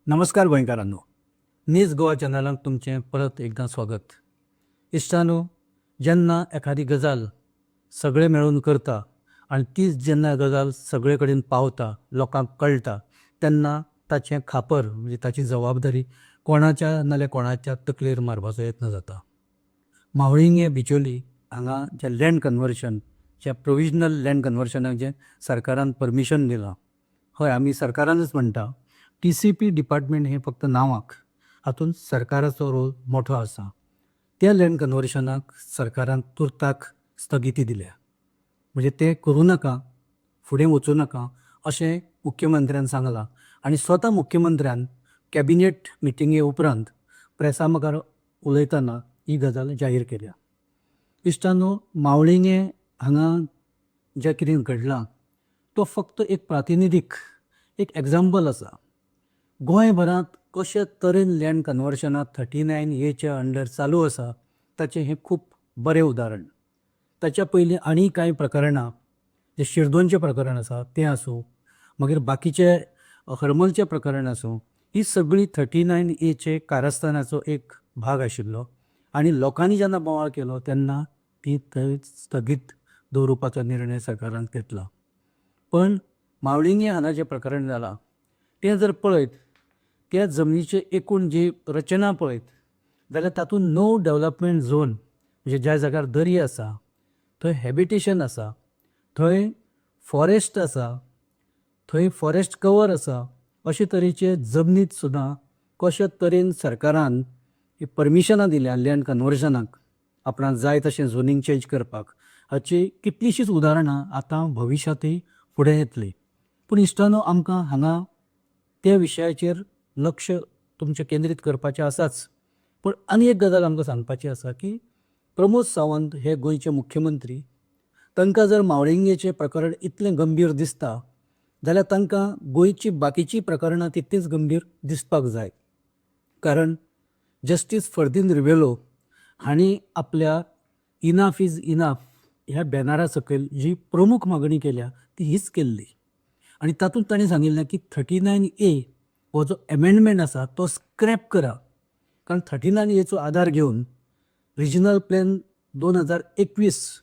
नमस्कार गोंयकारांनो. नीज गोवा चॅनलाक तुमचें परत एकदां स्वागत. इश्टानो, जेन्ना एखादी गजाल सगळे मेळून करता आनी तीच जेन्ना गजाल सगळे कडेन पावता, लोकांक कळटा, तेन्ना ताचें खापर म्हणजे ताची जबाबदारी कोणाच्या नाल्यार कोणाच्या तकलेर मारपाचो यत्न जाता. मावळिंगे बिचोली हांगा जें लँड कन्वर्शन, जें प्रोविजनल लँड कन्वर्शनाक जें सरकारान परमिशन दिलां, हय आमी सरकारानच म्हणटा. TCP डिपार्टमेंट हें फक्त नांवाक, हातूंत सरकाराचो रोल मोठो आसा. त्या लँड कन्वर्शनाक सरकारान तुर्ताक स्थगिती दिल्या. म्हणजे तें करूं नाका, फुडें वचूं नाका अशें मुख्यमंत्र्यान सांगलां. आनी स्वता मुख्यमंत्र्यान कॅबिनेट मिटिंगे उपरांत प्रेसा मुखार उलयतना ही गजाल जाहीर केल्या. इश्टानो, मावळिंगे हांगा जें कितें घडलां तो फक्त एक प्रातिनिधीक, एक एग्जाम्पल आसा. गोंयभरांत कशे तरेन लँड कन्वर्शनाक 39A अंडर चालू आसा ताचें हें खूब बरें उदाहरण. ताच्या पयलीं आनी कांय प्रकरणां, जें शिरदोनचें प्रकरण आसा तें आसूं, मागीर बाकीचे हरमलचें प्रकरण आसूं, ही सगळी 39A कारस्थानाचो एक भाग आशिल्लो. आनी लोकांनी जेन्ना बोवाळ केलो तेन्ना ती थंय स्थगीत दवरुपाचो निर्णय सरकारान घेतला. पण मावळिंगे हांगा जें प्रकरण जालां तें जर पळयत, त्या जमनीची एकूण जी रचना पळयत जाल्यार तातूंत नो डेव्हलपमेंट झोन, म्हणजे ज्या जाग्यार दर्या आसा थंय हॅबिटेशन आसा, थंय फॉरेस्ट आसा, थंय फॉरेस्ट कवर आसा, अशे तरेचे जमनीत सुद्दां कशे तरेन सरकारान परमिशनां दिल्या लँड कन्वर्शनाक, आपणाक जाय तशें झोनींग चेंज करपाक. हाची कितलींशींच उदाहरणां आतां भविश्यांतूय फुडें येतलीं. पूण इश्टानो, आमकां हांगा त्या विशयाचेर लक्ष तुमचें केंद्रीत करपाचें आसाच. पूण आनी एक गजाल आमकां सांगपाची आसा की प्रमोद सावंत हे गोंयचे मुख्यमंत्री, तांकां जर मावळिंगेचें प्रकरण इतलें गंभीर दिसता जाल्यार तांकां गोंयची बाकीचीं प्रकरणां तितलींच गंभीर दिसपाक जाय. कारण जस्टीस फर्दिन रिबेलो हांणी आपल्या इनाफ इज इनाफ ह्या बॅनरा सकयल जी प्रमुख मागणी केल्या ती हीच केल्ली. आनी तातूंत ताणें सांगिल्लें की 39A हो जो एमेंडमेंट आसा तो स्क्रॅप करा. कारण 39A आधार घेवन रिजनल प्लॅन 2021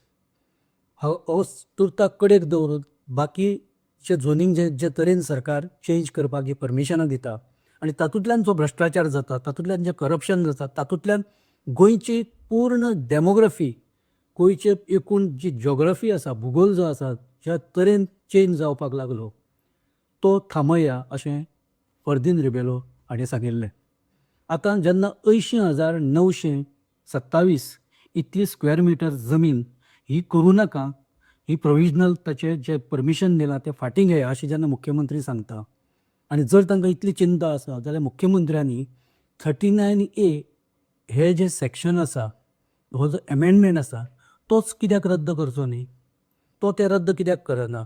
हो तुर्ताक कडेक दवरून बाकीचे झोनींग जे तरेन सरकार चेंज करपाक ही परमिशनां दिता आनी तातूंतल्यान जो भ्रश्टाचार जाता, तातूंतल्यान जें करप्शन जाता, तातूंतल्यान गोंयची पूर्ण डेमोग्राफी, गोंयचे एकूण जी जॉग्राफी आसा, भूगोल जो आसा, ज्या तरेन चेंज जावपाक लागलो तो थांबया अशें फर्दिन रिबेलो हांणी सांगिल्लें. आतां जेन्ना 80,927 इतली स्क्वेअर मिटर जमीन ही करूं नाका, ही प्रोविजनल ताचें जें परमिशन दिलां तें फाटीं घेया अशें जेन्ना मुख्यमंत्री सांगता, आनी जर तांकां इतली चिंता आसा जाल्यार मुख्यमंत्र्यांनी 39A हे जें सेक्शन आसा, हो जो एमेंडमेंट आसा तोच कित्याक रद्द करचो न्ही? तो तें रद्द कित्याक करना?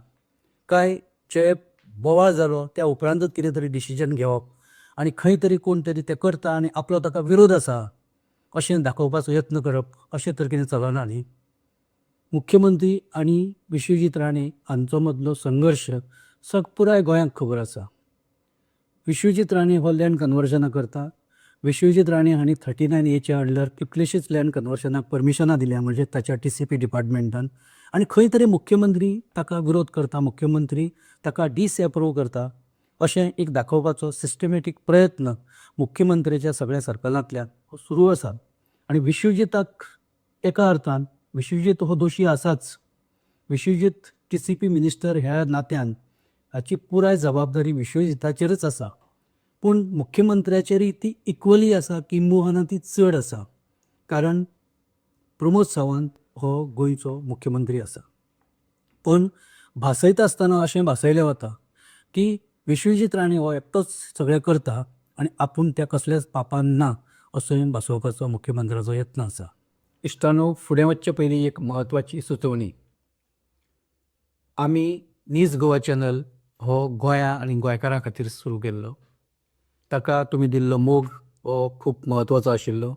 काय जे बोवाळ जालो त्या उपरांतच कितें तरी डिसिजन घेवप आनी खंय तरी कोण तरी तें करता आनी आपलो ताका विरोध आसा अशें दाखोवपाचो यत्न करप, अशें तर कितें चलना न्ही? मुख्यमंत्री आनी विश्वजीत राणे हांचो मदलो संघर्श पुराय गोंयांक खबर आसा. विश्वजीत राणे हो लँड कन्वर्शनां करता. विश्वजीत राणे हांणी 39A अंडर कितलेशींच लँड कन्वर्शनाक परमिशनां दिल्या, म्हणजे ताच्या TCP डिपार्टमेंटान. आनी खंय तरी मुख्यमंत्री ताका विरोध करता, मुख्यमंत्री ताका डिसएप्रूव करता अशें एक दाखोवपाचो सिस्टमॅटीक प्रयत्न मुख्यमंत्र्याच्या सगळ्या सर्कलांतल्यान हो सुरू आसा. आनी विश्वजीताक एका अर्थान विश्वजीत हो दोशी आसाच. विश्वजीत TCP मिनिस्टर ह्या नात्यान हाची पुराय जबाबदारी विश्वजिताचेरच आसा. पूण मुख्यमंत्र्याचेरय ती इक्वली आसा, किंबहुना ती चड आसा. कारण प्रमोद सावंत हो गोंयचो मुख्यमंत्री आसा. पण भासयता आसतना अशें भासयलें वता की विश्वजीत राणे हो एकटोच सगळें करता आनी आपूण त्या कसल्याच पापान ना असोय भासोवपाचो मुख्यमंत्र्याचो यत्न आसा. इश्टानो, फुडें वचचे पयलीं एक म्हत्वाची सुचोवणी. आमी नीज गोवा चॅनल हो गोंया आनी गोंयकारां खातीर सुरू केल्लो. ताका तुमी दिल्लो मोग हो खूब म्हत्वाचो आशिल्लो.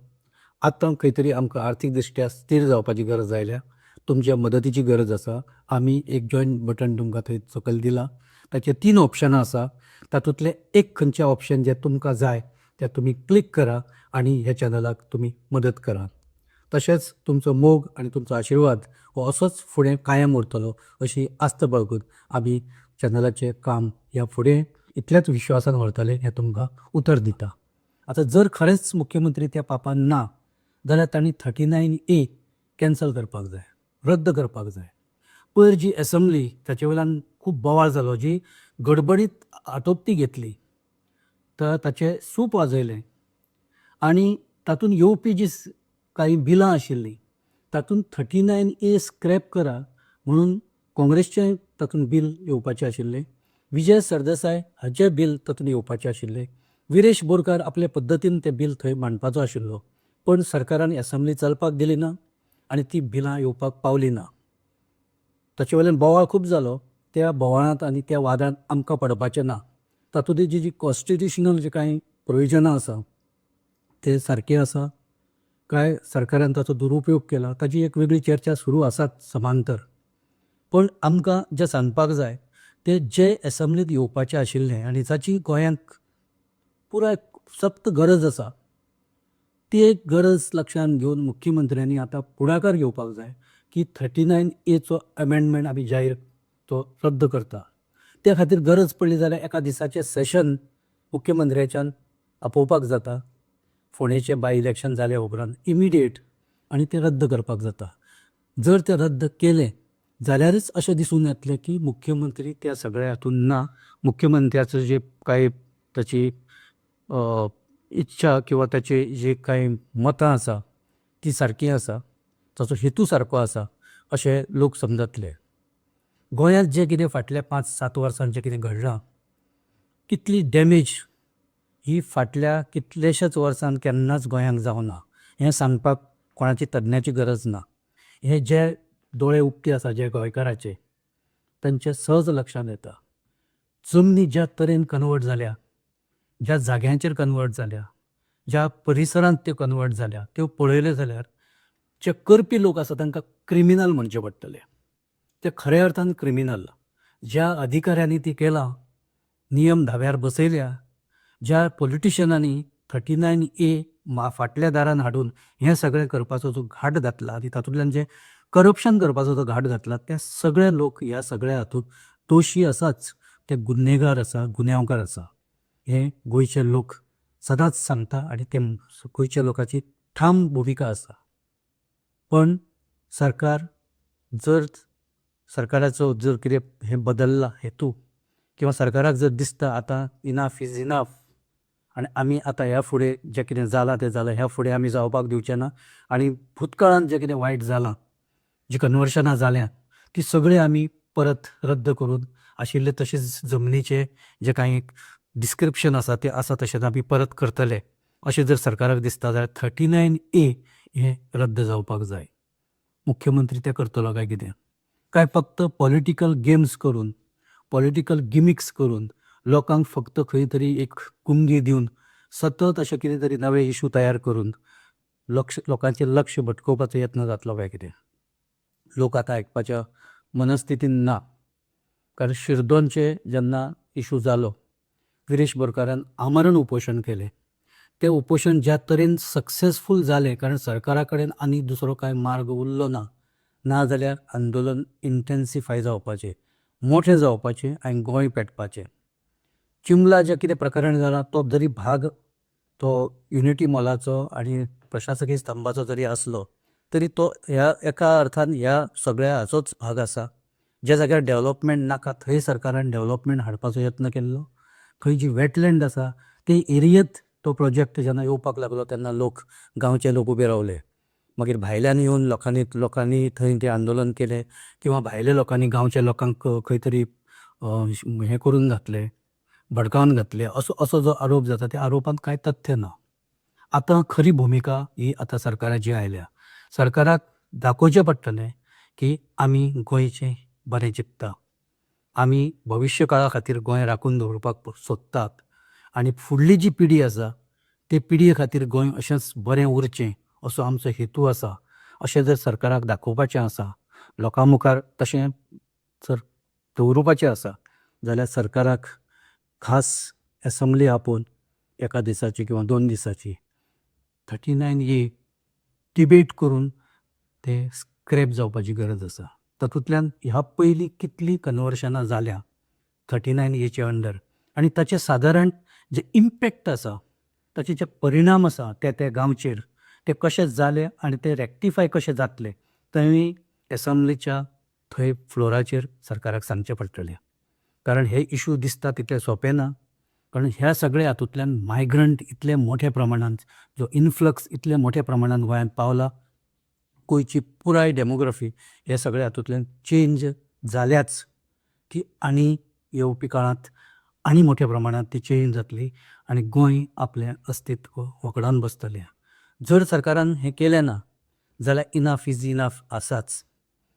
आतां खंय तरी आमकां आर्थीक दृश्ट्या स्थिर जावपाची गरज आयल्या. तुमच्या मदतीची गरज आसा. आमी एक जॉयन बटन तुमकां थंय सकयल दिलां. ताचे 3 ऑप्शनां आसा. तातूंतले एक खंयचें ऑप्शन जें तुमकां जाय तें तुमी क्लिक करा आनी ह्या चॅनलाक तुमी मदत करा. तशेंच तुमचो मोग आनी तुमचो आशिर्वाद हो असोच फुडें कायम उरतलो अशी आस्त बाळगून आमी चॅनलाचें काम ह्या फुडें इतल्याच विश्वासान व्हरतले हें तुमकां उतर दिता. आतां जर खरेंच मुख्यमंत्री त्या पापान ना जाल्यार तांणी 39A कॅन्सल करपाक जाय, रद्द करपाक जाय. पयर जी एसंब्ली ताचे वयल्यान खूब बोवाळ जालो, जी गडबडीत आटोपती घेतली, तर ताचें सूप वाजयलें आनी तातूंत येवपी जी कांय बिलां आशिल्लीं तातूंत 39A स्क्रॅप करा म्हणून काँग्रेसचें तातूंत बील येवपाचें आशिल्लें. विजय सरदेसाय हाचें बील तातूंत येवपाचें आशिल्लें. विरेश बोरकार आपले पद्दतीन तें बील थंय मांडपाचो आशिल्लो, पण सरकारान एसंब्ली चलपाक दिली ना आनी ती बिलां येवपाक पावलीं ना. ताचे वयल्यान बोवाळ खूब जालो. त्या बोवाळांत आनी त्या वादांत आमकां पडपाचें ना. तातूंतली जी कॉन्स्टिट्युशनल जी कांय प्रोविजनां आसा ते सारके आसा काय सरकारान ताचो दुरुपयोग केला ताची एक वेगळी चर्चा सुरू आसाच समांतर. पण आमकां जें सांगपाक जाय तें जे एसंब्लींत येवपाचें आशिल्लें आनी जाची गोंयांक पुराय सक्त गरज आसा, ती एक गरज लक्षांत घेवन मुख्यमंत्र्यांनी आतां पुढाकार घेवपाक जाय की 39A अमेंडमेंट आमी जाहीर तो रद्द करता. त्या खातीर गरज पडली जाल्यार एका दिसाचें सेशन मुख्यमंत्र्याच्यान आपोवपाक जाता. फोंडेचें बाय इलेक्शन जाल्या उपरांत इमिडिएट आनी तें रद्द करपाक जाता. जर तें रद्द केलें जाल्यारच अशें दिसून येतलें की मुख्यमंत्री त्या सगळ्या हातूंत ना. मुख्यमंत्र्याचो जे कांय ताची इच्छा किंवा ताची जी कांय मतां आसा ती सारकी आसा, ताचो हेतू सारको आसा अशें लोक समजतले. गोंयांत जें कितें फाटल्या 5-7 वर्सांत जें कितें घडलां, कितली डॅमेज ही फाटल्या कितलेशेच वर्सांत केन्नाच गोंयांक जावं ना हें सांगपाक कोणाची तज्ञाची गरज ना. हे जे दोळे उक्ते आसा जे गोंयकाराचे तांचे सहज लक्षांत येता. जमनी ज्या तरेन कन्वर्ट जाल्या, ज्या जाग्यांचेर कन्वर्ट जाल्या, ज्या परिसरांत त्यो कन्वर्ट जाल्या, त्यो पळयल्यो जाल्यार जे करपी लोक आसा तांकां क्रिमिनल म्हणचे पडटले. ते खऱ्या अर्थान क्रिमिनल. ज्या अधिकाऱ्यांनी ती केलां, नियम धाब्यार बसयल्या, ज्या पॉलिटिशियनांनी 39A फाटल्या दारान हाडून हें सगळें करपाचो जो घाट घातला आनी तातूंतल्यान जें करप्शन करपाचो जो घाट घातला, ते सगळे लोक ह्या सगळ्या हातूंत दोशी आसाच. ते गुन्हेगार आसा, गुन्यांवकार आसा. हे गोंयचे लोक सदांच सांगता आनी ते गोंयच्या लोकांची ठाम भुमिका आसा. पण सरकार जर सरकाराचो जर कितें हें बदलला हेतू किंवा सरकाराक जर दिसता आतां इनाफ इज इनाफ आनी आमी आतां ह्या फुडें जें कितें जालां तें जालां, ह्या फुडें आमी जावपाक दिवचें ना आनी भुतकाळांत जें कितें वायट जालां, जीं कन्वर्शनां जाल्यां ती सगळीं आमी परत रद्द करून आशिल्ले तशेंच जमनीचे जे कांय डिस्क्रिप्शन आसा तें आसा तशेंच आमी परत करतले अशें जर सरकाराक दिसता जाल्यार 39A हें रद्द जावपाक जाय. मुख्यमंत्री तें करतलो काय कितें? काय फक्त पॉलिटिकल गेम्स करून, पॉलिटिकल गिमिक्स करून लोकांक फक्त खंय तरी एक कुंगी दिवन सतत अशें कितें तरी नवे इशू तयार करून लोकांचें लक्ष भटकोवपाचो यत्न जातलो काय कितें? लोक आतां आयकपाच्या मनस्थितीन ना. कारण शिरदोनचे जेन्ना इशू जालो, विरेश बोरकारान आमरण उपोशण केलें. तें उपोशण ज्या तरेन सक्सेसफूल जालें कारण सरकारा कडेन आनी दुसरो कांय मार्ग उरलो ना. ना जाल्यार आंदोलन इंटेन्सिफाय जावपाचें, मोठें जावपाचें आनी गोंय पेटपाचें. चिंबला जें कितें प्रकरण जालां तो जरी भाग तो युनिटी मॉलाचो आनी प्रशासकीय स्तंभाचो जरी आसलो तरी तो ह्या एका अर्थान ह्या सगळ्या हाचोच भाग आसा. ज्या जाग्यार डेव्हलपमेंट नाका थंय सरकारान डेव्हलपमेंट हाडपाचो यत्न केल्लो. खंय जी वेटलँड आसा ते एरियेंत तो प्रोजेक्ट जेन्ना येवपाक लागलो तेन्ना लोक गांवचे लोक उबे रावले. मागीर भायल्यान येवन लोकांनी थंय तें आंदोलन केलें किंवा भायल्या लोकांनी गांवच्या लोकांक खंय तरी हें करून घातलें, भडकावन घातलें असो जो आरोप जाता त्या आरोपांत कांय तथ्य ना. आतां खरी भुमिका ही आतां सरकाराची आयल्या. सरकाराक दाखोवचें पडटलें की आमी गोंयचें बरें चिंत्ता. आमी भविश्य काळा खातीर गोंय राखून दवरपाक सोदतात आनी फुडली जी पिढी आसा ते पिडये खातीर गोंय अशेंच बरें उरचें असो आमचो हेतू आसा. अशें जर सरकाराक दाखोवपाचें आसा, लोकां मुखार तशें जर दवरुपाचें आसा जाल्यार सरकाराक खास एसेंब्ली आपोवन एका दिसाची किंवा 2 दिसाची 39A डिबेट करून ते स्क्रॅप जावपाची गरज आसा. तातूंतल्यान ह्या पयलीं कितलीं कन्वर्शनां जाल्या 39Aच्या अंडर आनी ताचे सादारण जे इम्पॅक्ट आसा, ताचे जे परिणाम आसा त्या गांवचेर ते कशे जाले आनी ते रॅक्टिफाय कशे जातले थंय एसेंब्लीच्या थंय फ्लोराचेर सरकाराक सांगचें पडटलें. कारण हे इशू दिसता तितले सोंपे ना. कारण ह्या सगळ्या हातूंतल्यान मायग्रंट इतले मोठ्या प्रमाणांत जो इन्फ्लक्स इतले मोठ्या प्रमाणांत गोंयांत पावला, गोंयची पुराय डेमोग्राफी हे सगळ्या हातूंतल्यान चेंज जाल्याच की आनी येवपी काळांत आनी मोठ्या प्रमाणांत ती चेंज जातली आनी गोंय आपलें अस्तित्व वगडावन बसतलें. जर सरकारान हें केलें ना जाल्यार इनफ इज इनफ आसाच.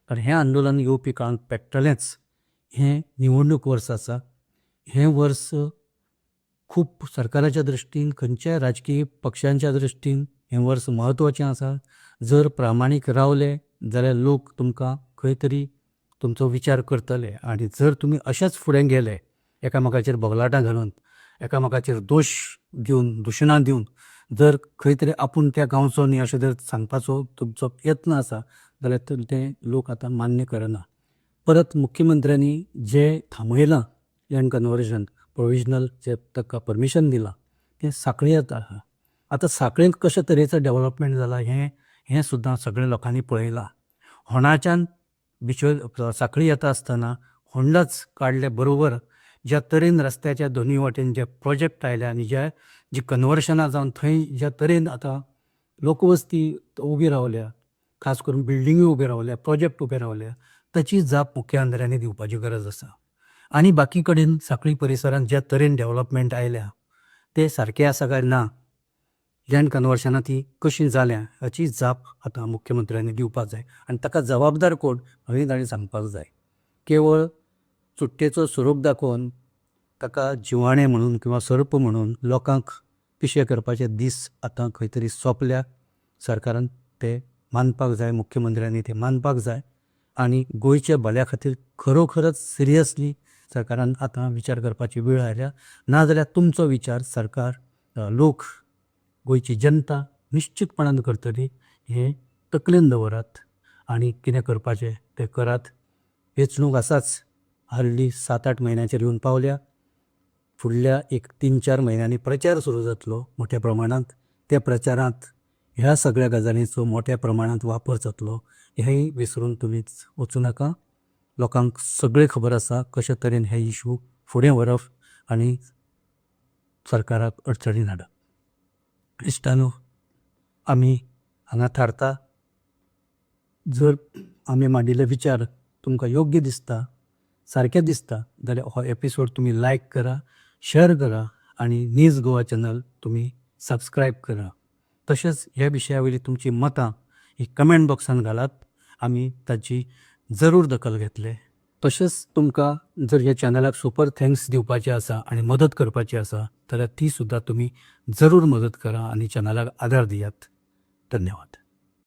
कारण हें आंदोलन येवपी काळांत पेट्टलेंच. हें निवडणूक वर्स आसा. हें वर्स खूब सरकाराच्या दृश्टीन खंयच्याय राजकीय पक्षांच्या दृश्टीन हें वर्स म्हत्वाचें आसा. जर प्रामाणीक रावले जाल्यार लोक तुमकां खंय तरी तुमचो विचार करतले आनी जर तुमी अशेंच फुडें गेले एकामेकाचेर बोगलाटां घालून एकामेकाचेर दोश दिवन दुशणां दिवन जर खंय तरी आपूण त्या गांवचो न्ही अशें जर सांगपाचो तुमचो यत्न आसा जाल्यार ते लोक आतां मान्य करना. परत मुख्यमंत्र्यांनी जें थांबयलां लँड कन्वर्जन प्रोविजनल जे ताका परमिशन दिलां तें सांखळी येता. आतां सांखळेंत कशे तरेचो डेवलपमेंट जाला हें सुद्दां सगळ्या लोकांनी पळयलां. होंडाच्यान भितर सांखळी येता आसतना होंडाच काडले बरोबर ज्या तरेन रस्त्याच्या दोनूय वाटेन जे प्रोजेक्ट आयल्या आनी जी कन्वर्शनां जावन थंय ज्या तरेन आतां लोकवस्ती उबी रावल्या, खास करून बिल्डिंग्यो उबे रावल्या, प्रोजेक्ट उबे रावल्या, ताची जाप मुख्यमंत्र्यांनी दिवपाची गरज आसा. आनी बाकी कडेन सांखळी परिसरांत ज्या तरेन डेवलपमेंट आयल्या ते सारकें आसा काय ना, लँड कन्वर्शनां ती कशीं जाल्या हाची जाप आतां मुख्यमंत्र्यांनी दिवपाक जाय आनी ताका जबाबदार कोण हांवें ताणें सांगपाक जाय. केवळ सुट्टेचो स्वरूप दाखोवन ताका जिवाणें म्हणून किंवा सर्प म्हणून लोकांक पिशे करपाचे दीस आतां खंय तरी सोंपल्या. सरकारान ते मानपाक जाय, मुख्यमंत्र्यांनी ते मानपाक जाय आनी गोंयच्या भल्या खातीर खरोखरच सिरियसली सरकारान आतां विचार करपाची वेळ आयल्या. नाजाल्यार तुमचो विचार सरकार लोक गोंयची जनता निश्चितपणान करतली. हें तकलेन दवरात आनी कितें करपाचें तें करात. वेंचणूक आसाच, हार्डली 7-8 म्हयन्याचेर येवन पावल्या. फुडल्या 3-4 म्हयन्यांनी प्रचार सुरू जातलो मोठ्या प्रमाणांत. त्या प्रचारांत ह्या सगळ्या गजालींचो मोठ्या प्रमाणांत वापर जातलो. हेंय विसरून तुमी वचूं नाका. लोकांक सगळें खबर आसा कशे तरेन हे इशू फुडें व्हरप आनी सरकाराक अडचणीन हाडप. इश्टानो, आमी हांगा थारता. जर आमी मांडिल्ले विचार तुमकां योग्य दिसता, सारकें दिसता जाल्यार हो एपिसोड तुमी लायक करा, शेअर करा आनी न्यूज गोवा चॅनल तुमी सबस्क्रायब करा. तशेंच ह्या विशया वयली तुमची मतां ही कमेंट बॉक्सान घालात. आमी ताची जरूर दखल घेतले. तशेंच तुमकां जर ह्या चॅनलाक सुपर थँक्स दिवपाचें आसा आनी मदत करपाची आसा जाल्यार ती सुद्दां तुमी जरूर मदत करा आनी चॅनलाक आदार दियात. धन्यवाद.